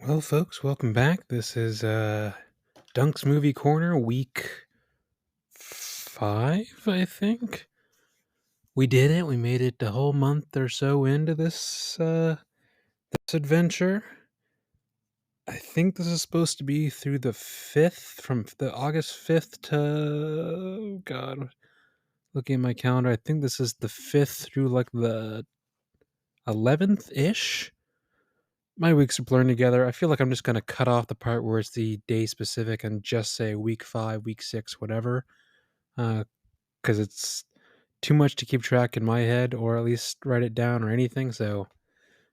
Well, folks, welcome back. This is Dunk's Movie Corner, week 5, I think. We did it. We made it a whole month or so into this adventure. I think this is supposed to be through the 5th, from the August 5th to, oh God, looking at my calendar, I think this is the 5th through like the 11th-ish. My weeks are blurring together. I feel like I'm just going to cut off the part where it's the day specific and just say week 5, week 6, whatever, because it's too much to keep track in my head, or at least write it down or anything. So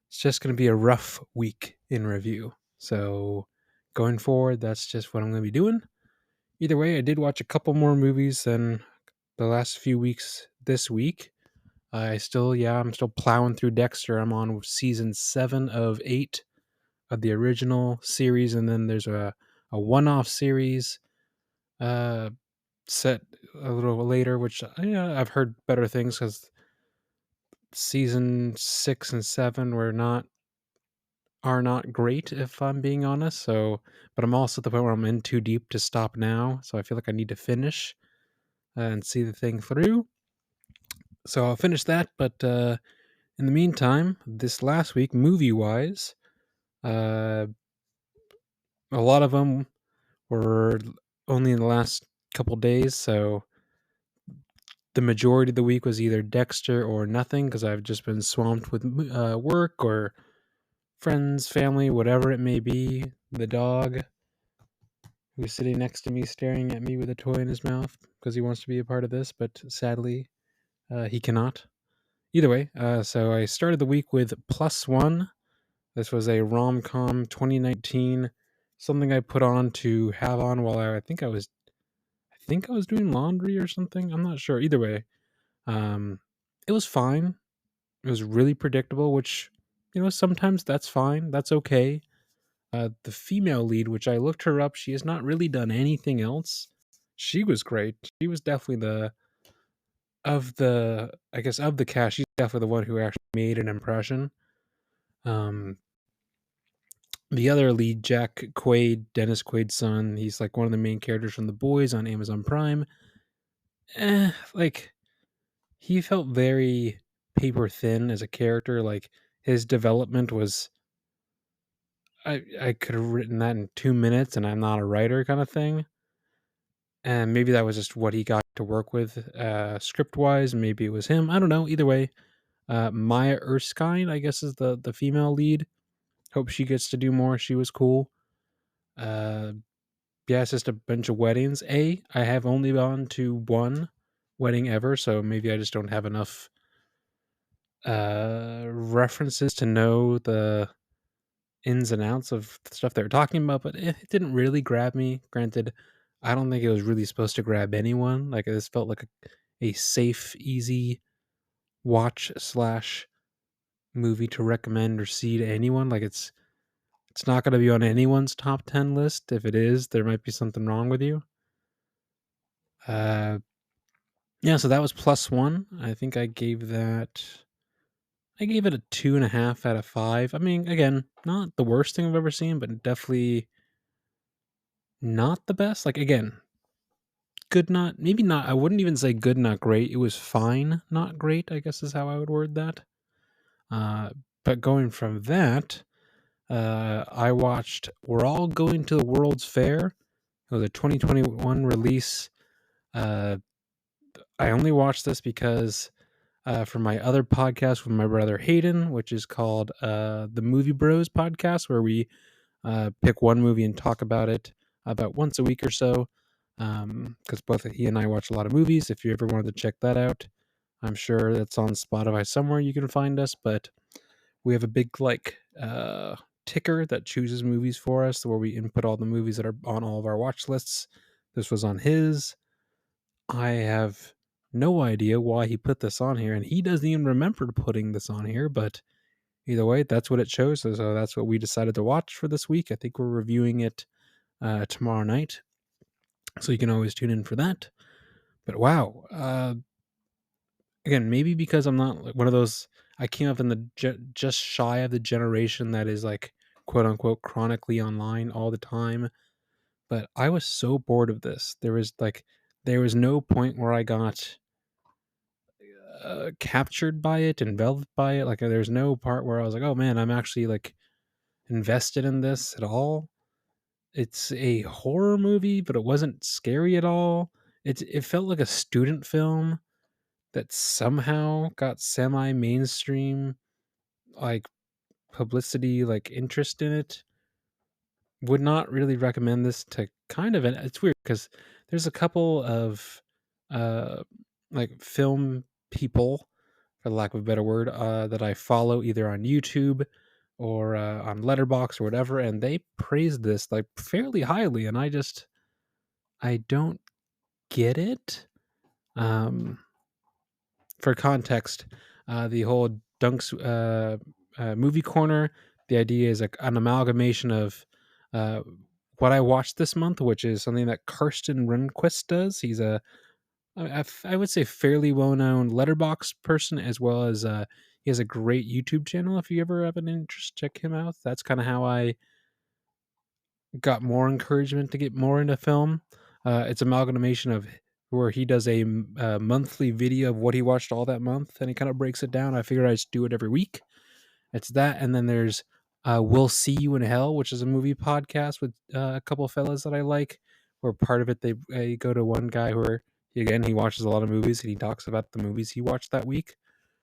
it's just going to be a rough week in review. So going forward, that's just what I'm going to be doing. Either way, I did watch a couple more movies than the last few weeks this week. I'm still plowing through Dexter. I'm on season 7 of 8 of the original series, and then there's a one-off series set a little later, which I've heard better things, because season 6 and 7 are not great, if I'm being honest. So, but I'm also at the point where I'm in too deep to stop now, so I feel like I need to finish and see the thing through. So I'll finish that, but in the meantime, this last week, movie-wise, a lot of them were only in the last couple days, so the majority of the week was either Dexter or nothing, because I've just been swamped with work or friends, family, whatever it may be. The dog, who's sitting next to me staring at me with a toy in his mouth because he wants to be a part of this, but sadly, he cannot. Either way, so I started the week with Plus One. This was a rom-com 2019, something I put on to have on while I think I was doing laundry or something. I'm not sure. Either way, it was fine. It was really predictable, which, sometimes that's fine. That's okay. The female lead, which I looked her up, she has not really done anything else. She was great. She was definitely of the cast, she's definitely the one who actually made an impression. Um, the other lead, Jack Quaid, Dennis Quaid's son, he's like one of the main characters from The Boys on Amazon Prime. Like, he felt very paper thin as a character. Like, his development was, I could have written that in 2 minutes, and I'm not a writer, kind of thing. And maybe that was just what he got to work with script wise. Maybe it was him. I don't know. Either way, Maya Erskine, I guess, is the female lead. Hope she gets to do more. She was cool. Yeah, it's just a bunch of weddings. I have only gone to one wedding ever, so maybe I just don't have enough references to know the ins and outs of the stuff they were talking about, but it didn't really grab me. Granted, I don't think it was really supposed to grab anyone. Like, this felt like a safe, easy watch slash movie to recommend or see to anyone. Like, it's not going to be on anyone's top 10 list. If it is, there might be something wrong with you. Yeah, so that was Plus One. I think I gave it a 2.5 out of 5. I mean, again, not the worst thing I've ever seen, but definitely not the best. Like, again, good, not maybe not. I wouldn't even say good, not great. It was fine, not great, I guess is how I would word that. But going from that, I watched We're All Going to the World's Fair. It was a 2021 release. I only watched this because for my other podcast with my brother Hayden, which is called the Movie Bros podcast, where we pick one movie and talk about it about once a week or so. Because both he and I watch a lot of movies. If you ever wanted to check that out, I'm sure that's on Spotify somewhere. You can find us, but we have a big ticker that chooses movies for us, where we input all the movies that are on all of our watch lists. This was on his. I have no idea why he put this on here, and he doesn't even remember putting this on here, but either way, that's what it shows. So that's what we decided to watch for this week. I think we're reviewing it tomorrow night, so you can always tune in for that. But wow, again, maybe because I'm not one of those. I came up in the just shy of the generation that is like quote unquote chronically online all the time, but I was so bored of this. There was no point where I got captured by it, enveloped by it. Like there's no part where I was like, "Oh man, I'm actually like invested in this at all." It's a horror movie, but it wasn't scary at all. It felt like a student film that somehow got semi mainstream like publicity, like interest in it. Would not really recommend this to kind of an it's weird because there's a couple of uh like film people, for lack of a better word, that I follow either on YouTube or on Letterbox or whatever, and they praised this like fairly highly, and I don't get it. Um, for context, the whole Dunks movie corner, the idea is like an amalgamation of uh, what I watched this month, which is something that Karsten Runquist does. He's I would say fairly well known letterbox person, as well as he has a great YouTube channel. If you ever have an interest, check him out. That's kind of how I got more encouragement to get more into film. It's amalgamation of where he does a monthly video of what he watched all that month, and he kind of breaks it down. I figured I'd just do it every week. It's that, and then there's "We'll See You in Hell," which is a movie podcast with a couple of fellas that I like. Where part of it they go to one guy where he watches a lot of movies and he talks about the movies he watched that week.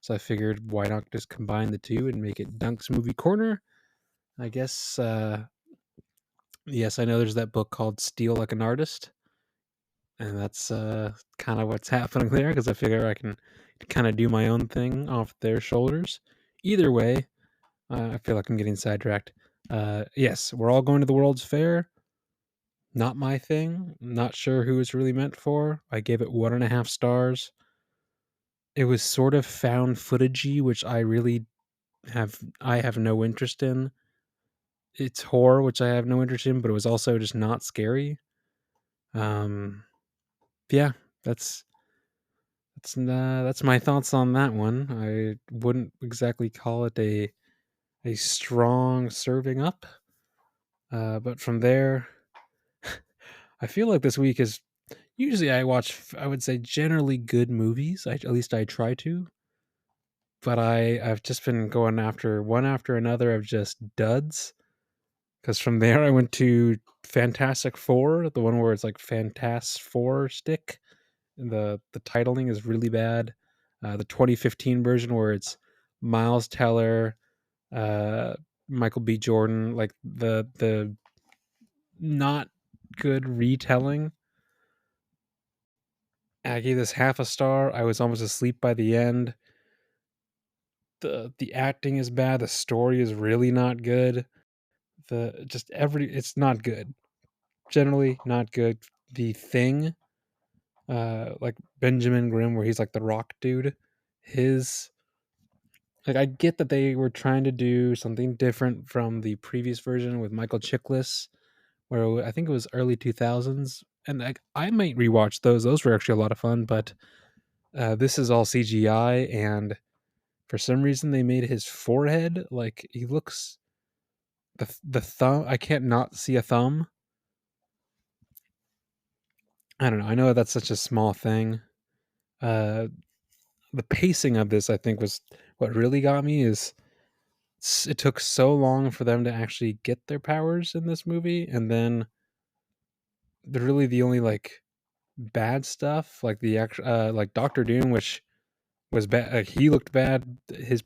So I figured why not just combine the two and make it Dunk's Movie Corner. I guess yes, I know there's that book called Steal Like an Artist, and that's kind of what's happening there because I figure I can kind of do my own thing off their shoulders. Either way, I feel like I'm getting sidetracked. Yes, we're all going to the World's Fair. Not my thing. Not sure who it's really meant for. I gave it 1.5 stars. It was sort of found footagey, which I have no interest in. It's horror, which I have no interest in, but it was also just not scary. Um, yeah, that's that's my thoughts on that one. I wouldn't exactly call it a strong serving up, but from there, I feel like this week is usually I watch. I would say generally good movies. At least I try to. But I've just been going after one after another of just duds. Because from there I went to Fantastic Four, the one where it's like Fantas Four Stick. And the titling is really bad. The 2015 version where it's Miles Teller, uh, Michael B. Jordan, like the not good retelling. I gave this half a star. I was almost asleep by the end. The acting is bad. The story is really not good. The just every it's not good. Generally not good. The Thing, like Benjamin Grimm, where he's like the rock dude, his like I get that they were trying to do something different from the previous version with Michael Chiklis, where I think it was early 2000s, and like I might rewatch those. Those were actually a lot of fun, but this is all CGI, and for some reason they made his forehead like he looks the thumb. I can't not see a thumb. I don't know. I know that's such a small thing. Uh, the pacing of this, I think, was what really got me. Is it took so long for them to actually get their powers in this movie, and then the only like bad stuff, like the actual, like Doctor Doom, which was bad. Like, he looked bad.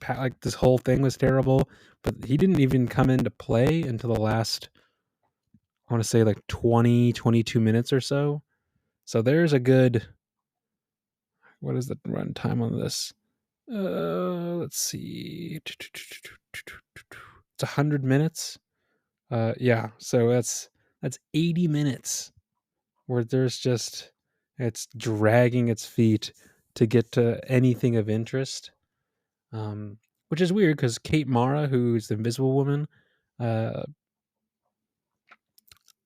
Like this whole thing was terrible, but he didn't even come into play until the last. I want to say like 22 minutes or so. So there's a good. What is the run time on this? Let's see. It's 100 minutes. Yeah. So that's 80 minutes where there's just it's dragging its feet to get to anything of interest. Which is weird because Kate Mara, who's the Invisible Woman, uh,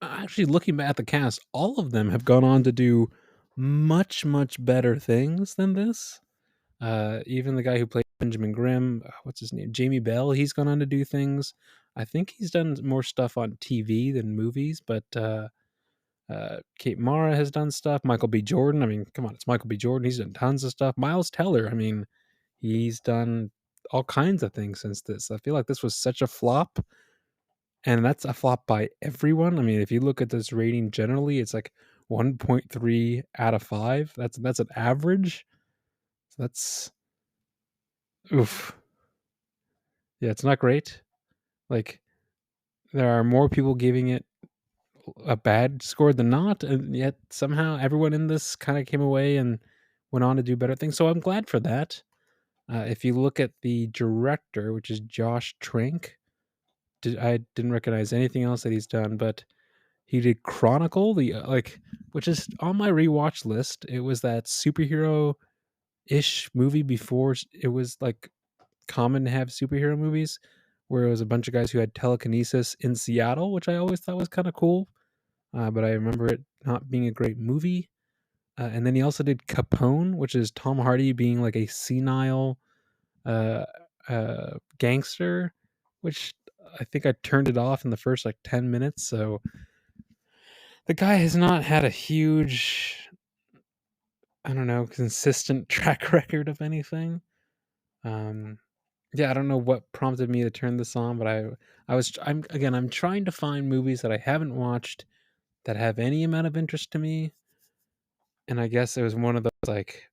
actually looking back at the cast, all of them have gone on to do much better things than this. Even the guy who played Benjamin Grimm, what's his name? Jamie Bell, he's gone on to do things. I think he's done more stuff on TV than movies, but Kate Mara has done stuff. Michael B. Jordan. I mean, come on, it's Michael B. Jordan. He's done tons of stuff. Miles Teller. I mean, he's done all kinds of things since this. I feel like this was such a flop, and that's a flop by everyone. I mean, if you look at this rating generally, it's like 1.3 out of 5. That's an average. So that's oof. Yeah, it's not great. Like there are more people giving it a bad score than not, and yet somehow everyone in this kind of came away and went on to do better things. So I'm glad for that. If you look at the director, which is Josh Trank, I didn't recognize anything else that he's done, but he did Chronicle, the which is on my rewatch list. It was that superhero ish movie before it was like common to have superhero movies, where it was a bunch of guys who had telekinesis in Seattle, which I always thought was kind of cool. But I remember it not being a great movie. And then he also did Capone, which is Tom Hardy being like a senile uh, gangster, which I think I turned it off in the first like 10 minutes. So the guy has not had a huge, I don't know, consistent track record of anything. Um, yeah, I don't know what prompted me to turn this on, but I'm trying to find movies that I haven't watched that have any amount of interest to me. And I guess it was one of those like,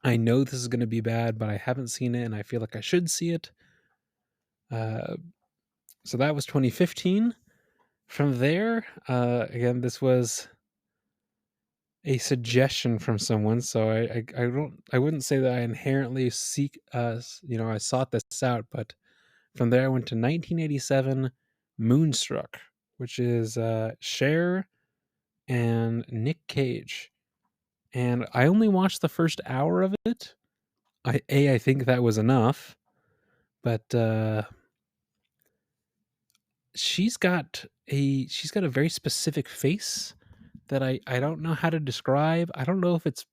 I know this is going to be bad, but I haven't seen it and I feel like I should see it. Uh, so that was 2015. From there, again, this was a suggestion from someone, so I wouldn't say that I inherently I sought this out, but from there I went to 1987 Moonstruck, which is Cher and Nick Cage. And I only watched the first hour of it. I think that was enough, but she's got a very specific face that I don't know how to describe. I don't know if it's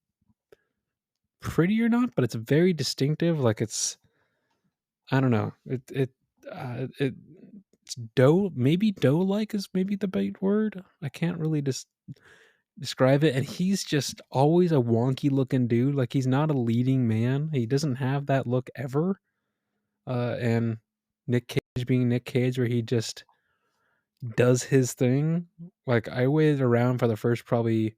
pretty or not, but it's very distinctive. Like I don't know. It's doe like is maybe the right word. I can't really describe it. And he's just always a wonky looking dude. Like he's not a leading man. He doesn't have that look ever. And Nick Cage being Nick Cage, where he just does his thing. Like I waited around for the first probably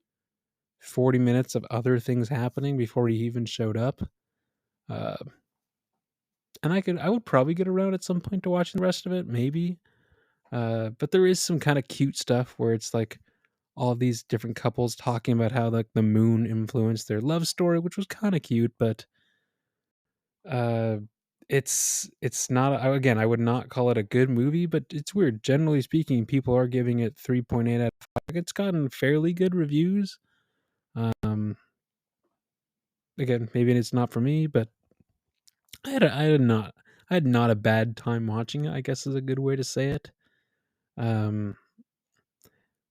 40 minutes of other things happening before he even showed up. Uh, and I would probably get around at some point to watching the rest of it, maybe. But there is some kind of cute stuff where it's like all of these different couples talking about how like the moon influenced their love story, which was kind of cute, but uh it's not again, I would not call it a good movie, but it's weird. Generally speaking, people are giving it 3.8 out of 5. It's gotten fairly good reviews. Um Again, maybe it's not for me, but I had not a bad time watching it, I guess is a good way to say it. Um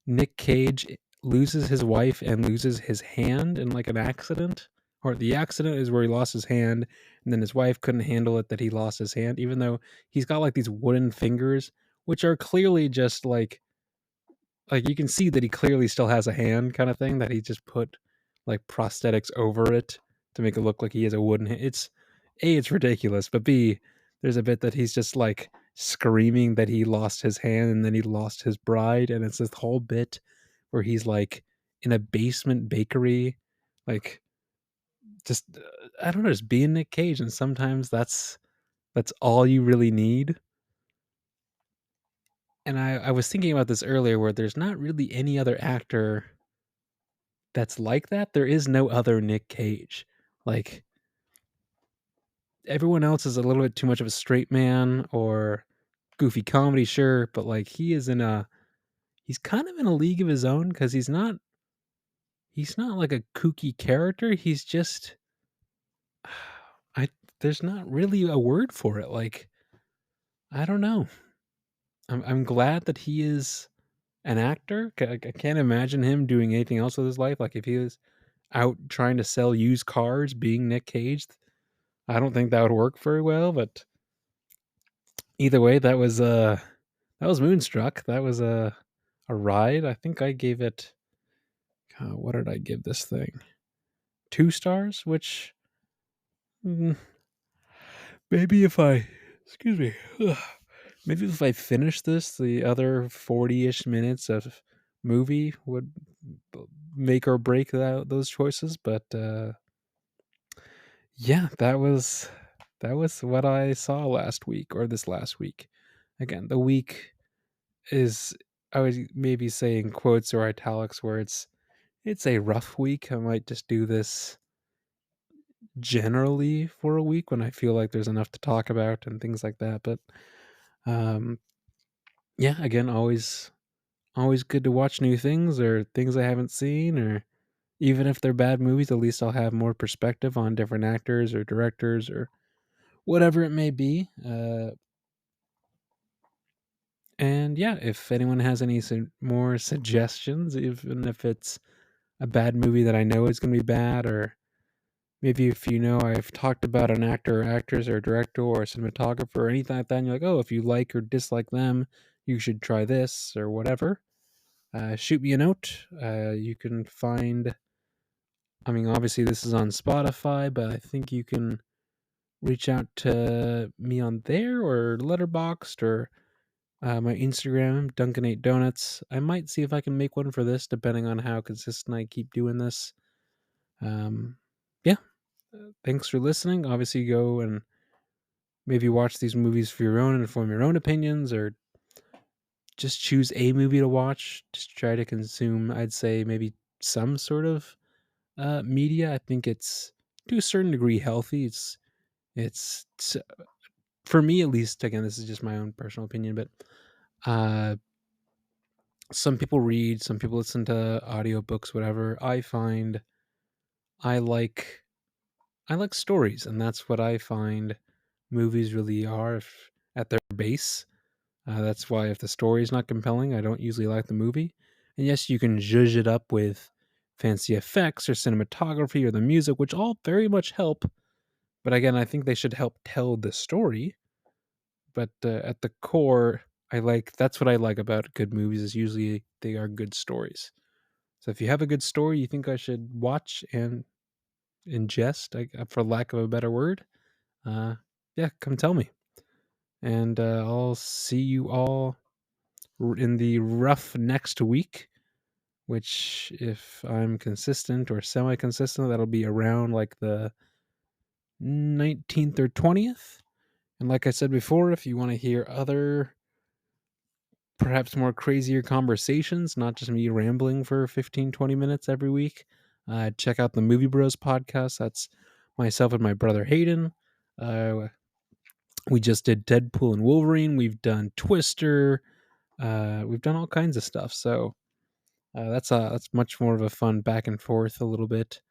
Nick Cage loses his wife and loses his hand in like an accident. Or the accident is where he lost his hand, and then his wife couldn't handle it that he lost his hand, even though he's got like these wooden fingers, which are clearly just like you can see that he clearly still has a hand kind of thing, that he just put like prosthetics over it to make it look like he has a wooden hand. It's ridiculous, but B, there's a bit that he's just like screaming that he lost his hand and then he lost his bride, and it's this whole bit where he's like in a basement bakery, like just I don't know, just being Nick Cage, and sometimes that's all you really need. And I was thinking about this earlier, where there's not really any other actor that's like that. There is no other Nick Cage. Like everyone else is a little bit too much of a straight man or goofy comedy, sure, but like he's kind of in a league of his own because he's not like a kooky character. He's just I there's not really a word for it. Like I don't know. I'm glad that he is an actor. I can't imagine him doing anything else with his life. Like if he was out trying to sell used cars, being Nick Cage, I don't think that would work very well. But Either way, that was Moonstruck. That was a ride. I think I gave it what did I give this thing? 2 stars, which mm, maybe if I excuse me. Maybe if I finish this, the other 40-ish minutes of movie would make or break those choices, but yeah, that was what I saw last week or this last week. Again, the week is I would maybe say in quotes or italics where it's a rough week. I might just do this generally for a week when I feel like there's enough to talk about and things like that. But um yeah, again, always good to watch new things or things I haven't seen, or even if they're bad movies, at least I'll have more perspective on different actors or directors or whatever it may be. And yeah, if anyone has any more suggestions, even if it's a bad movie that I know is going to be bad, or maybe if you know I've talked about an actor or actress or director or cinematographer or anything like that, and you're like, oh, if you like or dislike them, you should try this or whatever. Shoot me a note. You can find, I mean, obviously this is on Spotify, but I think you can reach out to me on there or Letterboxd or my Instagram, Duncan8 Donuts. I might see if I can make one for this, depending on how consistent I keep doing this. Um, yeah, thanks for listening. Obviously, go and maybe watch these movies for your own and form your own opinions, or just choose a movie to watch. Just try to consume, I'd say, maybe some sort of media. I think it's to a certain degree healthy. It's for me at least. Again, this is just my own personal opinion, but uh, some people read, some people listen to audiobooks, whatever. I find I like I like stories, and that's what I find movies really are at their base. That's why if the story is not compelling, I don't usually like the movie. And yes, you can zhuzh it up with fancy effects or cinematography or the music, which all very much help. But again, I think they should help tell the story. But at the core, that's what I like about good movies is usually they are good stories. So if you have a good story you think I should watch and ingest, for lack of a better word, uh, yeah, come tell me. And I'll see you all in the rough next week, which if I'm consistent or semi consistent, that'll be around like the 19th or 20th. And like I said before, if you want to hear other, perhaps more crazier conversations, not just me rambling for 15, 20 minutes every week, check out the Movie Bros podcast. That's myself and my brother Hayden. Uh, we just did Deadpool and Wolverine. We've done Twister. We've done all kinds of stuff. So that's much more of a fun back and forth a little bit.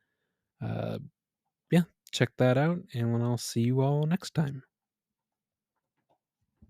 Uh, yeah, check that out, and I'll see you all next time.